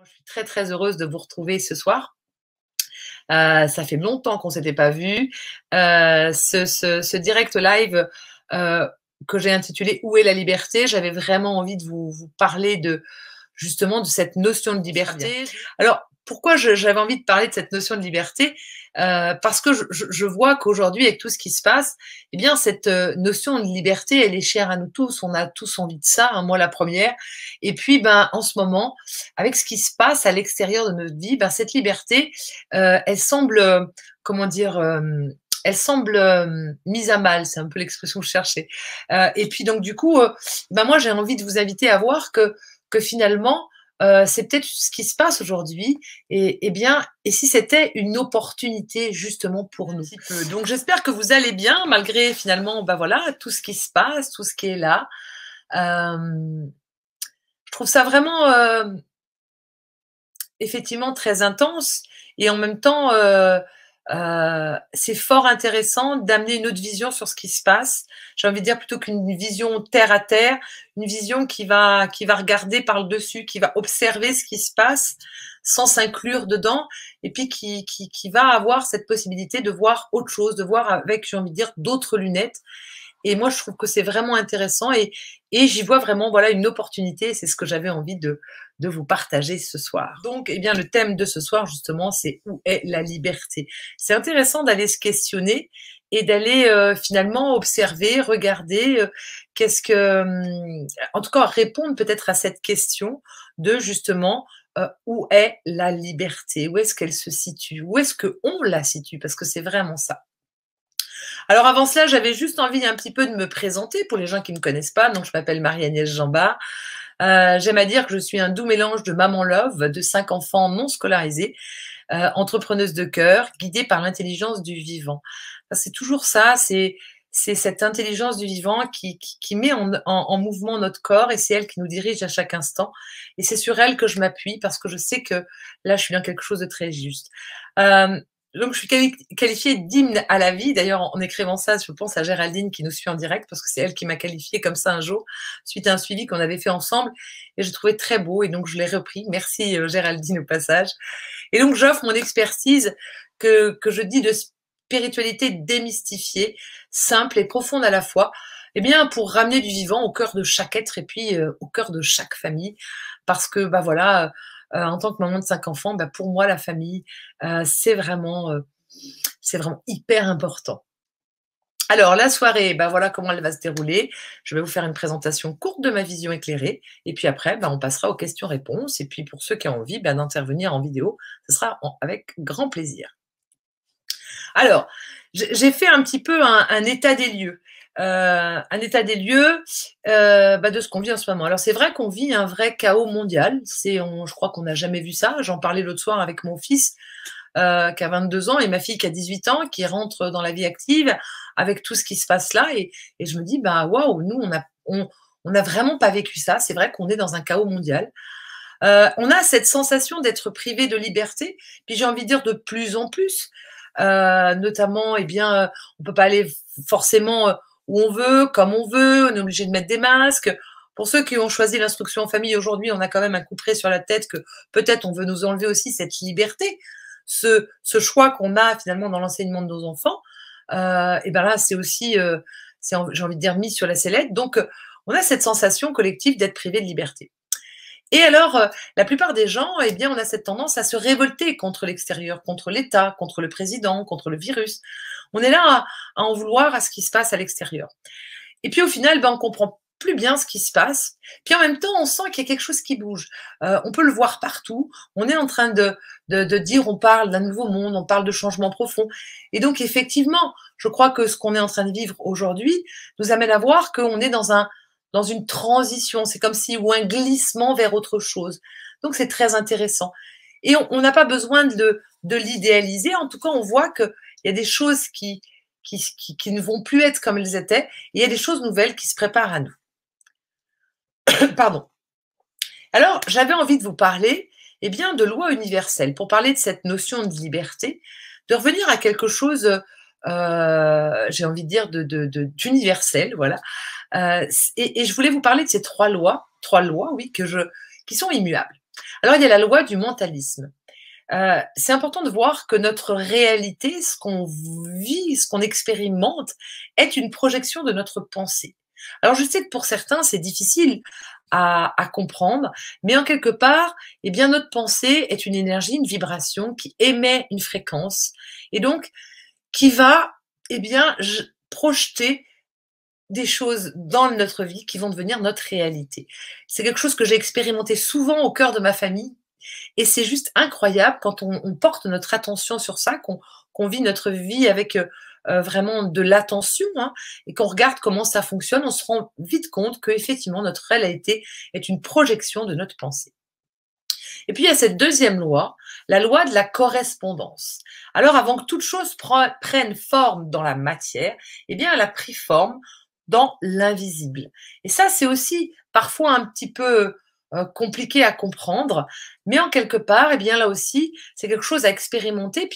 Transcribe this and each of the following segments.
Je suis très, très heureuse de vous retrouver ce soir. Ça fait longtemps qu'on s'était pas vus. Ce direct live que j'ai intitulé «Où est la liberté?», j'avais vraiment envie de vous parler justement de cette notion de liberté. Alors, pourquoi j'avais envie de parler de cette notion de liberté? Parce que je vois qu'aujourd'hui, avec tout ce qui se passe, eh bien, cette notion de liberté, elle est chère à nous tous. On a tous envie de ça, hein, moi la première. Et puis, ben, en ce moment, avec ce qui se passe à l'extérieur de notre vie, ben, cette liberté, elle semble, comment dire, elle semble mise à mal, c'est un peu l'expression que je cherchais. Et puis donc du coup, ben moi j'ai envie de vous inviter à voir que finalement, c'est peut-être ce qui se passe aujourd'hui, et bien, et si c'était une opportunité justement pour nous. Donc j'espère que vous allez bien, malgré finalement, ben voilà, tout ce qui se passe, tout ce qui est là. Je trouve ça vraiment effectivement très intense, et en même temps, c'est fort intéressant d'amener une autre vision sur ce qui se passe. J'ai envie de dire, plutôt qu'une vision terre à terre, une vision qui va regarder par le dessus, qui va observer ce qui se passe sans s'inclure dedans, et puis qui va avoir cette possibilité de voir autre chose, de voir avec, j'ai envie de dire, d'autres lunettes. Et moi, je trouve que c'est vraiment intéressant, et j'y vois vraiment, voilà, une opportunité. C'est ce que j'avais envie de vous partager ce soir. Donc, eh bien, le thème de ce soir, justement, c'est où est la liberté? C'est intéressant d'aller se questionner et d'aller finalement observer, regarder qu'est-ce que, en tout cas, répondre peut-être à cette question de justement où est la liberté? Où est-ce qu'elle se situe? Où est-ce qu'on la situe? Parce que c'est vraiment ça. Alors avant cela, j'avais juste envie un petit peu de me présenter pour les gens qui ne me connaissent pas. Donc je m'appelle Marie-Agnès Jambard. J'aime à dire que je suis un doux mélange de maman love, de 5 enfants non scolarisés, entrepreneuse de cœur, guidée par l'intelligence du vivant. C'est toujours ça, c'est cette intelligence du vivant qui met en mouvement notre corps, et c'est elle qui nous dirige à chaque instant. Et c'est sur elle que je m'appuie, parce que je sais que là, je suis dans quelque chose de très juste. Donc, je suis qualifiée d'hymne à la vie. D'ailleurs, en écrivant ça, je pense à Géraldine qui nous suit en direct, parce que c'est elle qui m'a qualifiée comme ça un jour, suite à un suivi qu'on avait fait ensemble. Et je trouvais très beau, et donc je l'ai repris. Merci Géraldine au passage. Et donc, j'offre mon expertise que je dis de spiritualité démystifiée, simple et profonde à la fois, eh bien, pour ramener du vivant au cœur de chaque être, et puis au cœur de chaque famille. Parce que, bah voilà, en tant que maman de 5 enfants, bah, pour moi, la famille, c'est vraiment hyper important. Alors, la soirée, bah, voilà comment elle va se dérouler. Je vais vous faire une présentation courte de ma vision éclairée, et puis après, bah, on passera aux questions-réponses. Et puis, pour ceux qui ont envie bah, d'intervenir en vidéo, ce sera avec grand plaisir. Alors, j'ai fait un petit peu un état des lieux. Un état des lieux bah, de ce qu'on vit en ce moment. Alors, c'est vrai qu'on vit un vrai chaos mondial. Je crois qu'on n'a jamais vu ça. J'en parlais l'autre soir avec mon fils qui a 22 ans, et ma fille qui a 18 ans, qui rentre dans la vie active avec tout ce qui se passe là. Et je me dis, bah, waouh, nous, on n'a vraiment pas vécu ça. C'est vrai qu'on est dans un chaos mondial. On a cette sensation d'être privé de liberté, puis j'ai envie de dire de plus en plus. Notamment, eh bien, on peut pas aller forcément où on veut, comme on veut, on est obligé de mettre des masques. Pour ceux qui ont choisi l'instruction en famille aujourd'hui, on a quand même un coup près sur la tête que peut-être on veut nous enlever aussi cette liberté, ce choix qu'on a finalement dans l'enseignement de nos enfants. Et ben là, c'est aussi, j'ai envie de dire, mis sur la sellette. Donc, on a cette sensation collective d'être privé de liberté. Et alors, la plupart des gens, eh bien, on a cette tendance à se révolter contre l'extérieur, contre l'État, contre le président, contre le virus. On est là à en vouloir à ce qui se passe à l'extérieur. Et puis au final, ben, on comprend plus bien ce qui se passe. Puis en même temps, on sent qu'il y a quelque chose qui bouge. On peut le voir partout. On est en train de dire, on parle d'un nouveau monde, on parle de changements profonds. Et donc effectivement, je crois que ce qu'on est en train de vivre aujourd'hui nous amène à voir qu'on est dans une transition, c'est comme si, ou un glissement vers autre chose. Donc c'est très intéressant. Et on n'a pas besoin de l'idéaliser. En tout cas, on voit qu'il y a des choses qui ne vont plus être comme elles étaient, et il y a des choses nouvelles qui se préparent à nous. Pardon. Alors, j'avais envie de vous parler eh bien, de loi universelle, pour parler de cette notion de liberté, de revenir à quelque chose, j'ai envie de dire, d'universel, voilà. Et je voulais vous parler de ces trois lois, oui, qui sont immuables. Alors, il y a la loi du mentalisme. C'est important de voir que notre réalité, ce qu'on vit, ce qu'on expérimente, est une projection de notre pensée. Alors, je sais que pour certains, c'est difficile à comprendre, mais en quelque part, eh bien, notre pensée est une énergie, une vibration qui émet une fréquence et donc qui va, eh bien, projeter des choses dans notre vie qui vont devenir notre réalité. C'est quelque chose que j'ai expérimenté souvent au cœur de ma famille et c'est juste incroyable quand on porte notre attention sur ça, qu'on vit notre vie avec vraiment de l'attention hein, et qu'on regarde comment ça fonctionne, on se rend vite compte qu'effectivement notre réalité est une projection de notre pensée. Et puis il y a cette deuxième loi, la loi de la correspondance. Alors avant que toute chose prenne forme dans la matière, eh bien elle a pris forme dans l'invisible. Et ça c'est aussi parfois un petit peu compliqué à comprendre, mais en quelque part, eh bien là aussi, c'est quelque chose à expérimenter.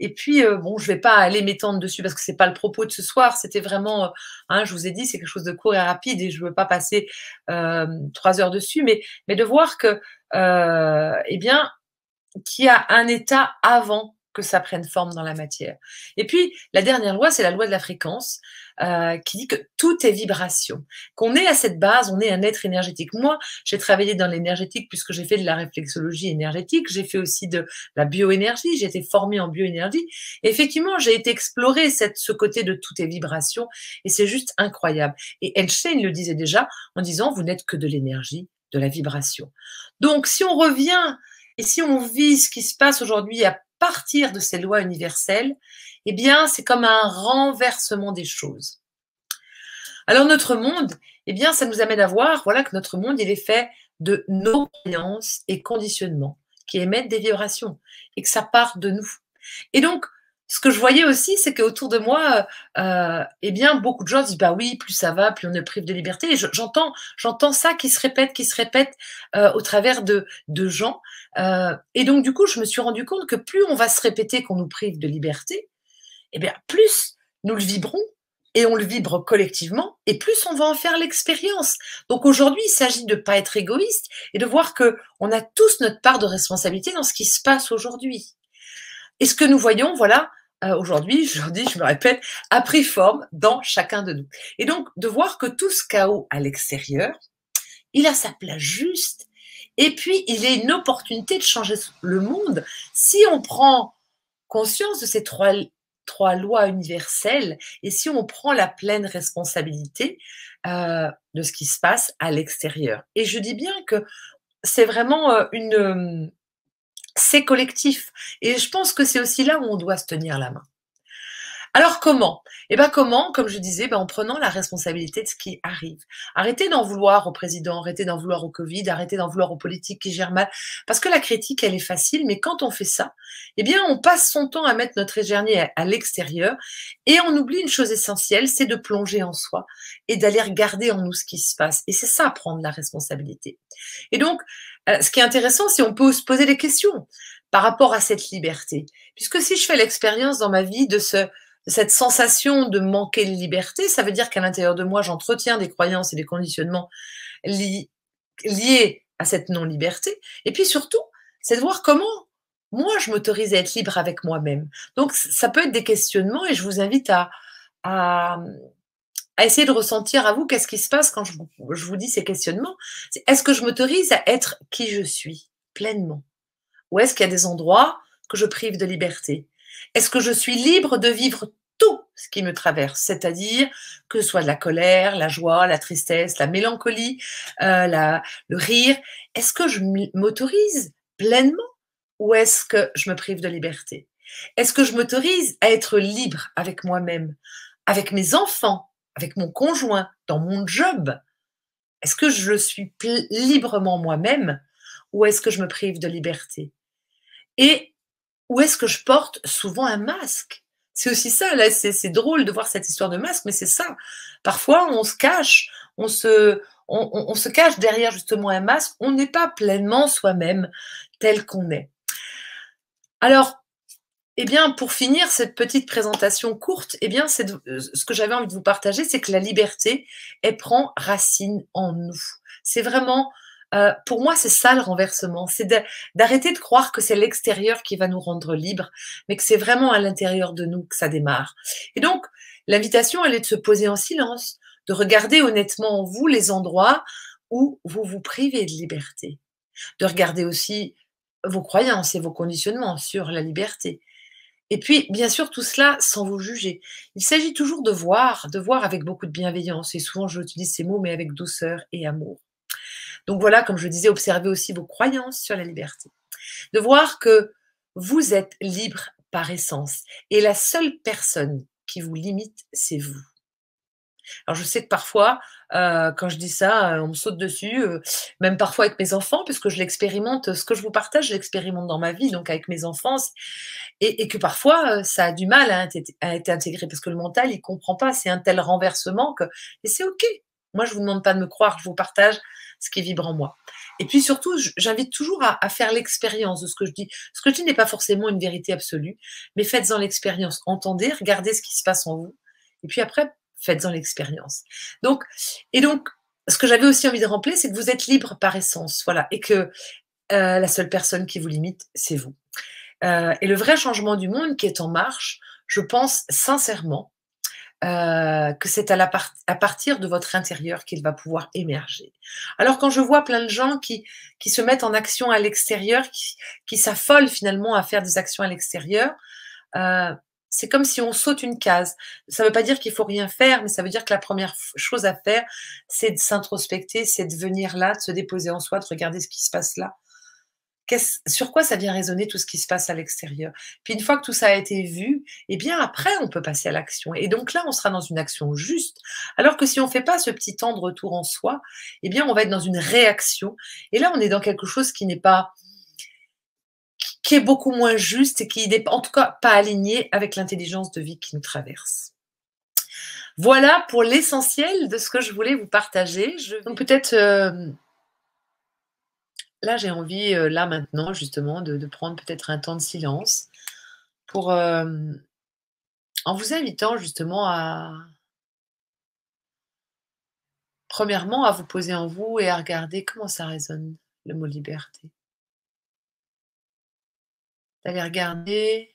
Et puis bon, je vais pas aller m'étendre dessus parce que c'est pas le propos de ce soir. C'était vraiment, hein, je vous ai dit, c'est quelque chose de court et rapide et je veux pas passer 3 heures dessus, mais de voir que, eh bien, qu'il y a un état avant que ça prenne forme dans la matière. Et puis, la dernière loi, c'est la loi de la fréquence, qui dit que tout est vibration. Qu'on est à cette base, on est un être énergétique. Moi, j'ai travaillé dans l'énergétique puisque j'ai fait de la réflexologie énergétique, j'ai fait aussi de la bioénergie, j'ai été formée en bioénergie. Et effectivement, j'ai été explorer ce côté de tout est vibration et c'est juste incroyable. Et Einstein le disait déjà en disant, vous n'êtes que de l'énergie, de la vibration. Donc, si on revient et si on vit ce qui se passe aujourd'hui à partir de ces lois universelles, eh bien, c'est comme un renversement des choses. Alors, notre monde, eh bien, ça nous amène à voir, voilà, que notre monde, il est fait de nos croyances et conditionnements qui émettent des vibrations et que ça part de nous. Et donc, ce que je voyais aussi, c'est qu'autour de moi, eh bien, beaucoup de gens disent, bah oui, plus ça va, plus on est prive de liberté. Et j'entends ça qui se répète au travers de gens. Et donc, du coup, je me suis rendu compte que plus on va se répéter qu'on nous prive de liberté, eh bien, plus nous le vibrons et on le vibre collectivement et plus on va en faire l'expérience. Donc aujourd'hui, il s'agit de ne pas être égoïste et de voir que on a tous notre part de responsabilité dans ce qui se passe aujourd'hui. Et ce que nous voyons, voilà, aujourd'hui, je dis, je me répète, a pris forme dans chacun de nous. Et donc, de voir que tout ce chaos à l'extérieur, il a sa place juste. Et puis, il est une opportunité de changer le monde si on prend conscience de ces trois lois universelles et si on prend la pleine responsabilité de ce qui se passe à l'extérieur. Et je dis bien que c'est vraiment c'est collectif. Et je pense que c'est aussi là où on doit se tenir la main. Alors comment? Eh bien comment? Comme je disais, en prenant la responsabilité de ce qui arrive. Arrêtez d'en vouloir au président, arrêtez d'en vouloir au Covid, arrêtez d'en vouloir aux politiques qui gèrent mal. Parce que la critique, elle est facile, mais quand on fait ça, eh bien on passe son temps à mettre notre énergie à l'extérieur et on oublie une chose essentielle, c'est de plonger en soi et d'aller regarder en nous ce qui se passe. Et c'est ça, prendre la responsabilité. Et donc, ce qui est intéressant, c'est qu'on peut se poser des questions par rapport à cette liberté. Puisque si je fais l'expérience dans ma vie de cette sensation de manquer de liberté, ça veut dire qu'à l'intérieur de moi, j'entretiens des croyances et des conditionnements liés à cette non-liberté. Et puis surtout, c'est de voir comment moi, je m'autorise à être libre avec moi-même. Donc, ça peut être des questionnements et je vous invite à essayer de ressentir à vous qu'est-ce qui se passe quand je vous dis ces questionnements. Est-ce que je m'autorise à être qui je suis pleinement? Ou est-ce qu'il y a des endroits que je prive de liberté? Est-ce que je suis libre de vivre tout ce qui me traverse? C'est-à-dire que ce soit de la colère, la joie, la tristesse, la mélancolie, le rire. Est-ce que je m'autorise pleinement ou est-ce que je me prive de liberté? Est-ce que je m'autorise à être libre avec moi-même, avec mes enfants, avec mon conjoint, dans mon job? Est-ce que je suis librement moi-même ou est-ce que je me prive de liberté? Et où est-ce que je porte souvent un masque? C'est aussi ça, là, c'est drôle de voir cette histoire de masque, mais c'est ça. Parfois, on se cache, on se cache derrière justement un masque, on n'est pas pleinement soi-même tel qu'on est. Alors, eh bien, pour finir cette petite présentation courte, eh bien, ce que j'avais envie de vous partager, c'est que la liberté, elle prend racine en nous. C'est vraiment Pour moi, c'est ça le renversement, c'est d'arrêter de croire que c'est l'extérieur qui va nous rendre libres, mais que c'est vraiment à l'intérieur de nous que ça démarre. Et donc, l'invitation, elle est de se poser en silence, de regarder honnêtement en vous les endroits où vous vous privez de liberté, de regarder aussi vos croyances et vos conditionnements sur la liberté. Et puis, bien sûr, tout cela sans vous juger. Il s'agit toujours de voir avec beaucoup de bienveillance. Et souvent, j'utilise ces mots, mais avec douceur et amour. Donc voilà, comme je disais, observez aussi vos croyances sur la liberté. De voir que vous êtes libre par essence. Et la seule personne qui vous limite, c'est vous. Alors je sais que parfois, quand je dis ça, on me saute dessus, même parfois avec mes enfants, puisque je l'expérimente, ce que je vous partage, je l'expérimente dans ma vie, donc avec mes enfants, et que parfois, ça a du mal à être intégré parce que le mental, il comprend pas. C'est un tel renversement que et c'est OK. Moi, je vous demande pas de me croire, je vous partage ce qui vibre en moi. Et puis surtout, j'invite toujours à faire l'expérience de ce que je dis. Ce que je dis n'est pas forcément une vérité absolue, mais faites-en l'expérience. Entendez, regardez ce qui se passe en vous et puis après, faites-en l'expérience. Donc et donc, ce que j'avais aussi envie de rappeler, c'est que vous êtes libre par essence, voilà, et que, la seule personne qui vous limite, c'est vous. Et le vrai changement du monde qui est en marche, je pense sincèrement, que c'est à partir de votre intérieur qu'il va pouvoir émerger. Alors quand je vois plein de gens qui se mettent en action à l'extérieur, qui s'affolent finalement à faire des actions à l'extérieur, heu, c'est comme si on saute une case. Ça ne veut pas dire qu'il faut rien faire, mais ça veut dire que la première chose à faire, c'est de s'introspecter, c'est de venir là, de se déposer en soi, de regarder ce qui se passe là. Sur quoi ça vient résonner tout ce qui se passe à l'extérieur? Puis une fois que tout ça a été vu, eh bien après on peut passer à l'action et donc là on sera dans une action juste. Alors que si on fait pas ce petit temps de retour en soi, eh bien on va être dans une réaction et là on est dans quelque chose qui n'est pas qui est beaucoup moins juste et qui n'est en tout cas pas aligné avec l'intelligence de vie qui nous traverse. Voilà pour l'essentiel de ce que je voulais vous partager. Donc peut-être, là j'ai envie, là maintenant justement de prendre peut-être un temps de silence pour, en vous invitant justement à premièrement à vous poser en vous et à regarder comment ça résonne, le mot liberté. D'aller regarder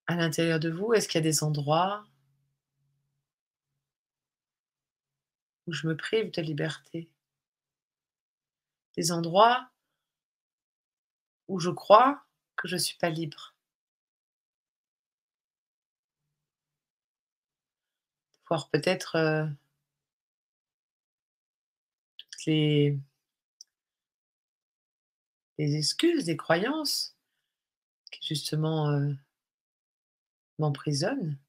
à l'intérieur de vous, est-ce qu'il y a des endroits où je me prive de liberté? Des endroits où je crois que je suis pas libre? Voir peut-être, toutes les excuses, des croyances qui justement, m'emprisonnent.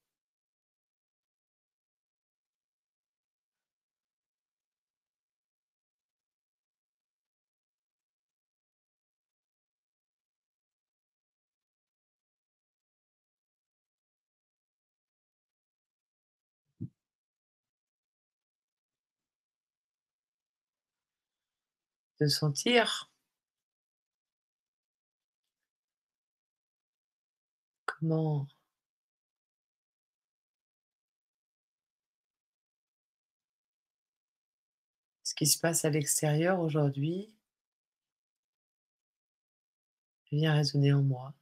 De sentir comment ce qui se passe à l'extérieur aujourd'hui vient résonner en moi.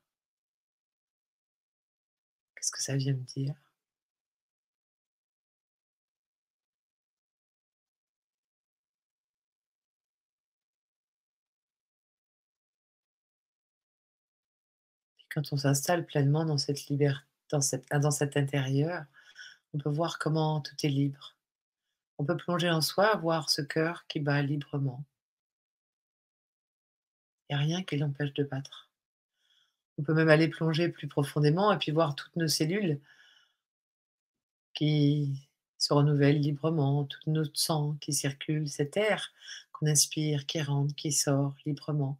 Qu'est-ce que ça vient me dire? Et quand on s'installe pleinement dans cette liberté, dans cet intérieur, on peut voir comment tout est libre. On peut plonger en soi, voir ce cœur qui bat librement. Il n'y a rien qui l'empêche de battre. On peut même aller plonger plus profondément et puis voir toutes nos cellules qui se renouvellent librement, tout notre sang qui circule, cet air qu'on inspire, qui rentre, qui sort librement.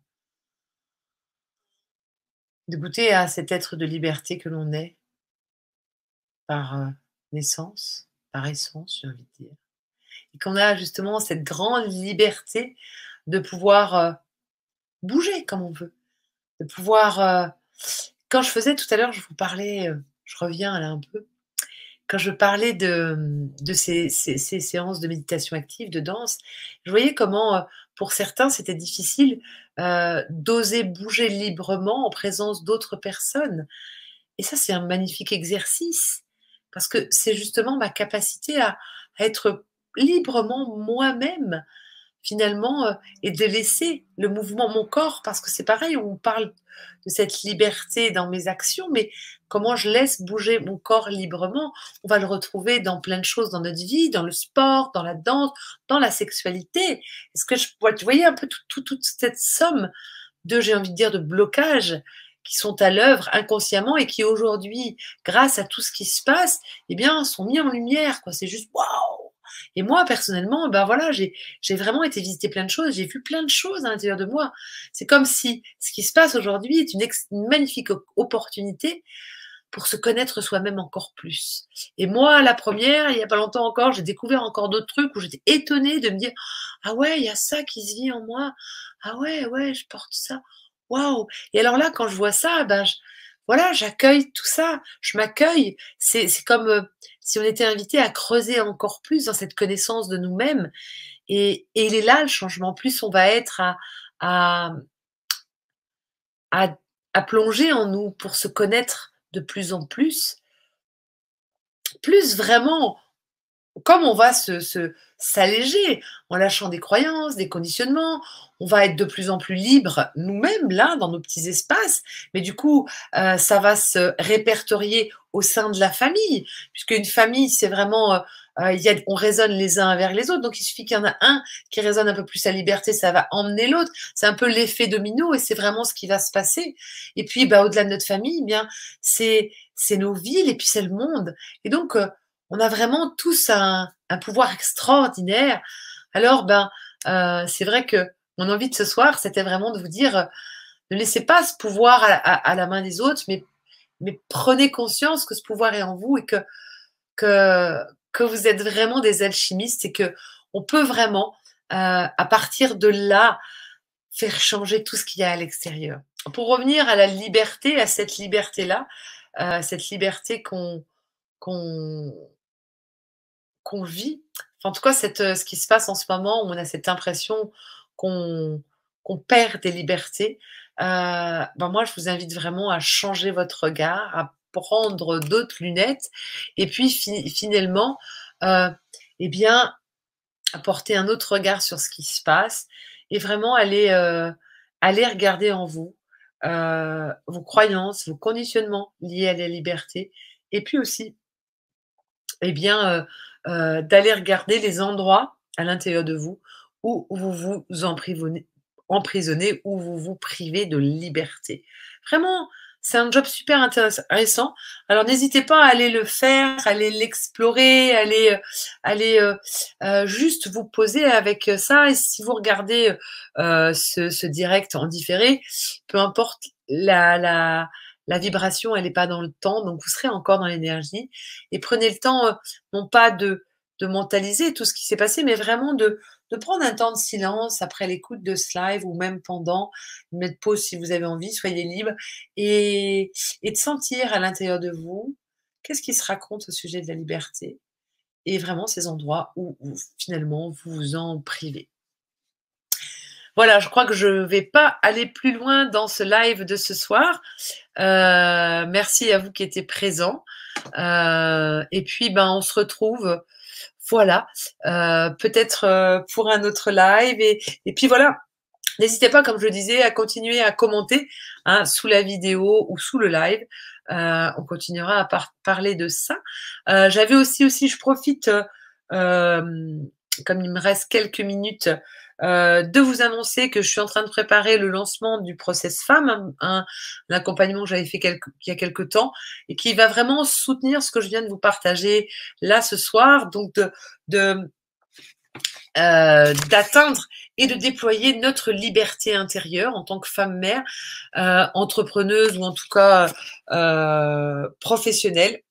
De goûter à cet être de liberté que l'on est par naissance, par essence, j'ai envie de dire. Et qu'on a justement cette grande liberté de pouvoir bouger comme on veut, de pouvoir. Quand je faisais tout à l'heure, je vous parlais, je reviens là un peu, quand je parlais de ces séances de méditation active, de danse, je voyais comment, pour certains, c'était difficile, d'oser bouger librement en présence d'autres personnes. Et ça, c'est un magnifique exercice parce que c'est justement ma capacité à être librement moi-même finalement, et de laisser le mouvement, mon corps, parce que c'est pareil, on parle de cette liberté dans mes actions, mais comment je laisse bouger mon corps librement, on va le retrouver dans plein de choses dans notre vie, dans le sport, dans la danse, dans la sexualité. Est-ce que tu voyais un peu toute cette somme de, j'ai envie de dire, de blocages qui sont à l'œuvre inconsciemment et qui aujourd'hui, grâce à tout ce qui se passe, eh bien, sont mis en lumière, quoi. C'est juste waouh! Et moi, personnellement, ben voilà, j'ai vraiment été visiter plein de choses, j'ai vu plein de choses à l'intérieur de moi. C'est comme si ce qui se passe aujourd'hui est une magnifique opportunité pour se connaître soi-même encore plus. Et moi, la première, il y a pas longtemps encore, j'ai découvert encore d'autres trucs où j'étais étonnée de me dire: «Ah ouais, il y a ça qui se vit en moi. Ah ouais, ouais, je porte ça. Waouh!» Et alors là, quand je vois ça, ben, voilà, j'accueille tout ça, je m'accueille. C'est comme, si on était invité à creuser encore plus dans cette connaissance de nous-mêmes et il est là le changement. Plus on va être à à à plonger en nous pour se connaître de plus en plus, plus vraiment comme on va s'alléger en lâchant des croyances, des conditionnements, on va être de plus en plus libre nous-mêmes là dans nos petits espaces, mais du coup ça va se répertorier au sein de la famille, puisque une famille c'est vraiment on résonne les uns vers les autres, donc il suffit qu'il y en a un qui résonne un peu plus sa liberté, ça va emmener l'autre, c'est un peu l'effet domino et c'est vraiment ce qui va se passer. Et puis bah, au-delà de notre famille, eh bien c'est nos villes et puis c'est le monde. Et donc on a vraiment tous un pouvoir extraordinaire. Alors, ben, c'est vrai que mon envie de ce soir, c'était vraiment de vous dire, ne laissez pas ce pouvoir à la main des autres, mais prenez conscience que ce pouvoir est en vous et que, que vous êtes vraiment des alchimistes et que on peut vraiment, à partir de là, faire changer tout ce qu'il y a à l'extérieur. Pour revenir à la liberté, à cette liberté-là, cette liberté qu'on qu'on vit, enfin, en tout cas, ce qui se passe en ce moment où on a cette impression qu'on qu'on perd des libertés, ben moi, je vous invite vraiment à changer votre regard, à prendre d'autres lunettes et puis finalement, heu, eh bien, à porter un autre regard sur ce qui se passe et vraiment aller regarder en vous, vos croyances, vos conditionnements liés à la liberté et puis aussi eh bien, d'aller regarder les endroits à l'intérieur de vous où vous vous emprisonnez, où vous vous privez de liberté. Vraiment, c'est un job super intéressant. Alors n'hésitez pas à aller le faire, aller l'explorer, aller juste vous poser avec, ça et si vous regardez, ce direct en différé, peu importe la vibration, elle n'est pas dans le temps, donc vous serez encore dans l'énergie et prenez le temps, non pas de mentaliser tout ce qui s'est passé, mais vraiment de prendre un temps de silence après l'écoute de ce live ou même pendant, mettre pause si vous avez envie, soyez libre et de sentir à l'intérieur de vous, qu'est-ce qui se raconte au sujet de la liberté et vraiment ces endroits où finalement vous vous en privez. Voilà, je crois que je vais pas aller plus loin dans ce live de ce soir. Merci à vous qui étiez présents. Et puis, ben, on se retrouve, voilà, peut-être pour un autre live. Et puis voilà, n'hésitez pas, comme je le disais, à continuer à commenter hein, sous la vidéo ou sous le live. On continuera à parler de ça. J'avais aussi, je profite, comme il me reste quelques minutes, de vous annoncer que je suis en train de préparer le lancement du Process Femme, un accompagnement que j'avais fait il y a quelques temps et qui va vraiment soutenir ce que je viens de vous partager là ce soir, donc d'atteindre et de déployer notre liberté intérieure en tant que femme mère, entrepreneuse ou en tout cas professionnelle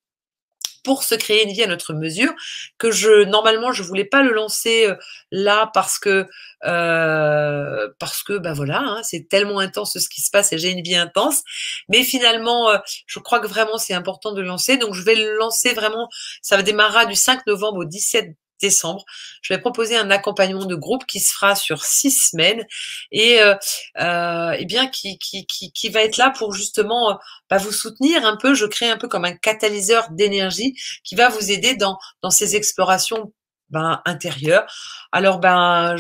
pour se créer une vie à notre mesure, que normalement je voulais pas le lancer là parce que bah voilà, hein, c'est tellement intense ce qui se passe et j'ai une vie intense, mais finalement je crois que vraiment c'est important de le lancer, donc je vais le lancer vraiment, ça va démarrer du 5 novembre au 17 décembre. Je vais proposer un accompagnement de groupe qui se fera sur 6 semaines et bien qui va être là pour justement bah, vous soutenir un peu. Je crée un peu comme un catalyseur d'énergie qui va vous aider dans ces explorations ben, intérieures. Alors ben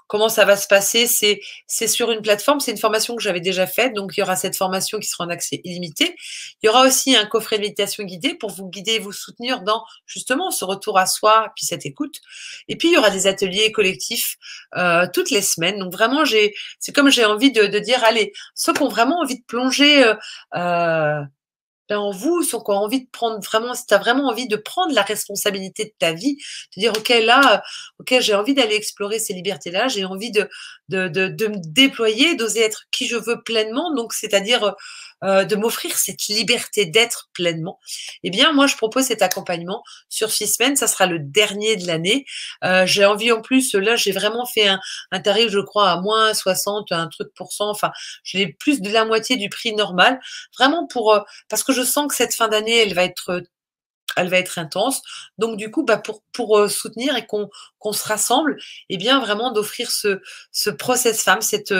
comment ça va se passer? C'est sur une plateforme, c'est une formation que j'avais déjà faite, donc il y aura cette formation qui sera en accès illimité. Il y aura aussi un coffret de méditation guidée pour vous guider et vous soutenir dans justement ce retour à soi, puis cette écoute. Et puis il y aura des ateliers collectifs toutes les semaines. Donc vraiment c'est comme j'ai envie de dire allez, ceux qui ont vraiment envie de plonger en vous, ceux qui ont envie de prendre vraiment, si tu as vraiment envie de prendre la responsabilité de ta vie, de dire ok là, ok j'ai envie d'aller explorer ces libertés-là, j'ai envie de me déployer, d'oser être qui je veux pleinement, donc c'est-à-dire de m'offrir cette liberté d'être pleinement. Eh bien moi je propose cet accompagnement sur 6 semaines, ça sera le dernier de l'année. J'ai envie en plus, là j'ai vraiment fait un tarif je crois à moins 60, un truc pour cent, enfin je l'ai plus de la moitié du prix normal, vraiment pour parce que je sens que cette fin d'année, elle va être intense. Donc du coup, bah pour soutenir et qu'on se rassemble, et bien vraiment d'offrir ce process femme, cet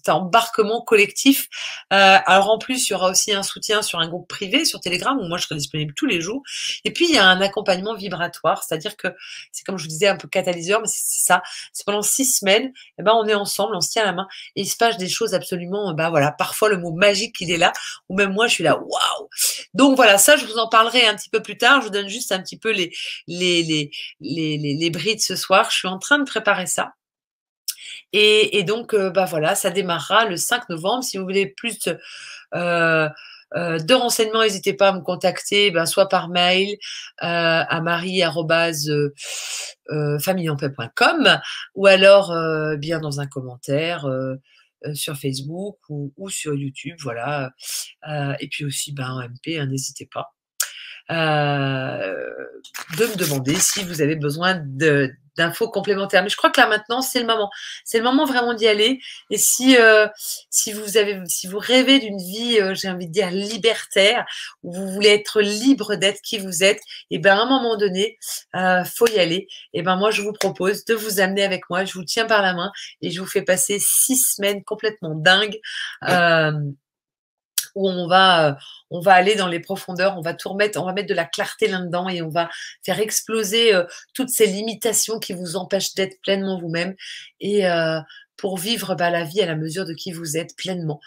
embarquement collectif. Alors en plus, il y aura aussi un soutien sur un groupe privé sur Telegram où moi je serai disponible tous les jours. Et puis il y a un accompagnement vibratoire, c'est-à-dire que c'est comme je vous disais un peu catalyseur, mais c'est ça. C'est pendant 6 semaines, et ben on est ensemble, on se tient la main et il se passe des choses absolument, bah voilà, parfois le mot magique il est là, ou même moi je suis là, waouh. Donc voilà, ça je vous en parlerai un petit peu plus tard. Je vous donne juste un petit peu les brides ce soir. Je suis en train de préparer ça. Et donc, bah voilà, ça démarrera le 5 novembre. Si vous voulez plus de renseignements, n'hésitez pas à me contacter, ben, soit par mail à marie@familleenpaix.com ou alors bien dans un commentaire sur Facebook ou sur YouTube, voilà. Et puis aussi, ben, en MP, hein, n'hésitez pas de me demander si vous avez besoin d'infos complémentaires. Mais je crois que là maintenant, c'est le moment. C'est le moment vraiment d'y aller. Et si vous rêvez d'une vie, j'ai envie de dire libertaire, où vous voulez être libre d'être qui vous êtes, et ben à un moment donné, faut y aller. Et ben moi, je vous propose de vous amener avec moi. Je vous tiens par la main et je vous fais passer 6 semaines complètement dingues. Où on va aller dans les profondeurs, on va mettre de la clarté là-dedans et on va faire exploser toutes ces limitations qui vous empêchent d'être pleinement vous-même et pour vivre la vie à la mesure de qui vous êtes pleinement.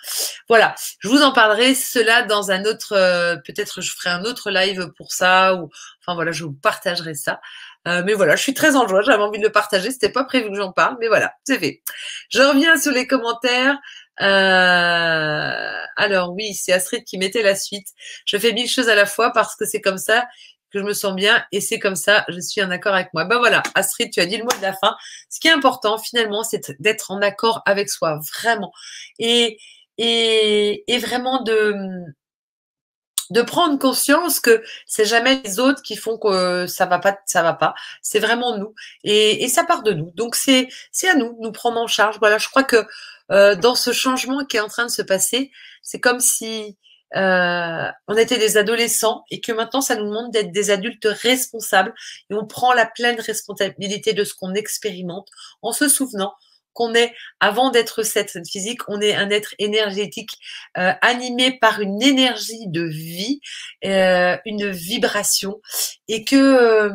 Voilà, je vous en parlerai cela dans un autre, peut-être je ferai un autre live pour ça ou enfin voilà, je vous partagerai ça. Mais voilà, je suis très en joie, j'avais envie de le partager, c'était pas prévu que j'en parle, mais voilà, c'est fait. Je reviens sur les commentaires. Alors oui, c'est Astrid qui mettait la suite. Je fais 1000 choses à la fois parce que c'est comme ça que je me sens bien et c'est comme ça, je suis en accord avec moi. Ben voilà, Astrid, tu as dit le mot de la fin. Ce qui est important finalement, c'est d'être en accord avec soi, vraiment. Et vraiment de prendre conscience que c'est jamais les autres qui font que ça va pas. C'est vraiment nous. Et ça part de nous. Donc c'est à nous de nous prendre en charge. Voilà, je crois que dans ce changement qui est en train de se passer, c'est comme si on était des adolescents et que maintenant ça nous demande d'être des adultes responsables et on prend la pleine responsabilité de ce qu'on expérimente en se souvenant qu'on est, avant d'être cette physique, on est un être énergétique animé par une énergie de vie, une vibration et que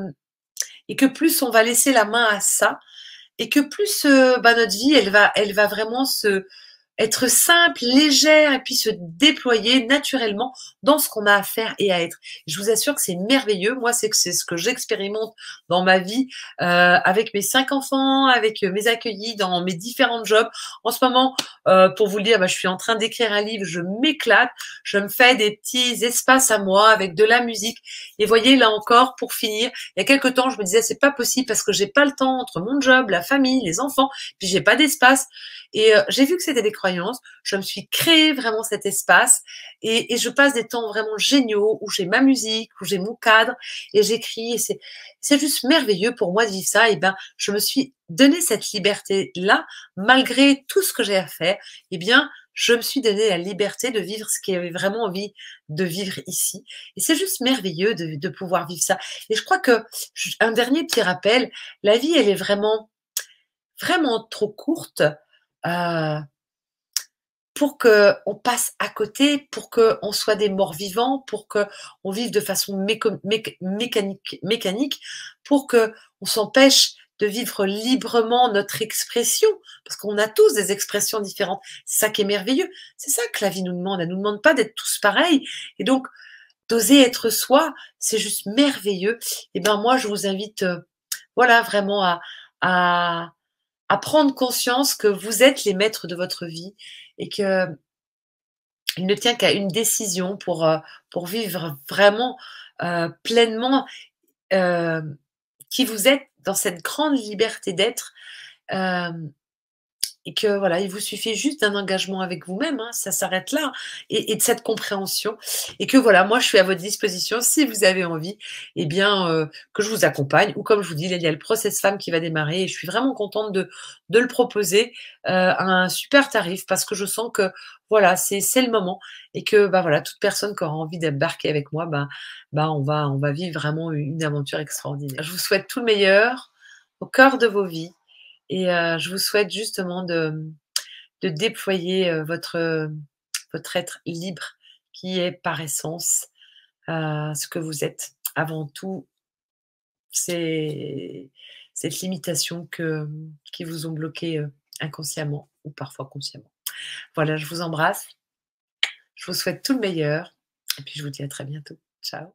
plus on va laisser la main à ça, et que plus notre vie elle va vraiment être simple, légère et puis se déployer naturellement dans ce qu'on a à faire et à être. Je vous assure que c'est merveilleux. Moi, c'est ce que j'expérimente dans ma vie avec mes 5 enfants, avec mes accueillis dans mes différents jobs. En ce moment, pour vous le dire, je suis en train d'écrire un livre, je m'éclate, je me fais des petits espaces à moi avec de la musique. Et voyez, là encore, pour finir, il y a quelques temps, je me disais, c'est pas possible parce que j'ai pas le temps entre mon job, la famille, les enfants, puis j'ai pas d'espace. Et j'ai vu que c'était des croyances. croyances. Je me suis créé vraiment cet espace et je passe des temps vraiment géniaux où j'ai ma musique, où j'ai mon cadre et j'écris et c'est juste merveilleux pour moi de vivre ça. Et ben, je me suis donné cette liberté-là malgré tout ce que j'ai à faire. Eh bien, je me suis donné la liberté de vivre ce que j'avais vraiment envie de vivre ici. Et c'est juste merveilleux de pouvoir vivre ça. Et je crois que, un dernier petit rappel, la vie, elle est vraiment, vraiment trop courte euh, pour qu'on passe à côté, pour qu'on soit des morts vivants, pour qu'on vive de façon mécanique, pour qu'on s'empêche de vivre librement notre expression, parce qu'on a tous des expressions différentes. C'est ça qui est merveilleux. C'est ça que la vie nous demande. Elle nous demande pas d'être tous pareils. Et donc, d'oser être soi, c'est juste merveilleux. Et ben moi, je vous invite, voilà, vraiment à, à prendre conscience que vous êtes les maîtres de votre vie et que il ne tient qu'à une décision pour vivre vraiment pleinement euh, qui vous êtes dans cette grande liberté d'être. euh, et que voilà, il vous suffit juste d'un engagement avec vous-même, hein, ça s'arrête là, et de cette compréhension. Et que voilà, moi je suis à votre disposition si vous avez envie, eh bien que je vous accompagne. Ou comme je vous dis, il y a le Process Femme qui va démarrer, et je suis vraiment contente de le proposer à un super tarif parce que je sens que voilà, c'est le moment et que bah voilà, toute personne qui aura envie d'embarquer avec moi, bah on va vivre vraiment une aventure extraordinaire. Je vous souhaite tout le meilleur au cœur de vos vies. Et je vous souhaite justement de déployer votre être libre qui est par essence ce que vous êtes. Avant tout, c'est cette limitation qui vous ont bloqué inconsciemment ou parfois consciemment. Voilà, je vous embrasse. Je vous souhaite tout le meilleur. Et puis je vous dis à très bientôt. Ciao.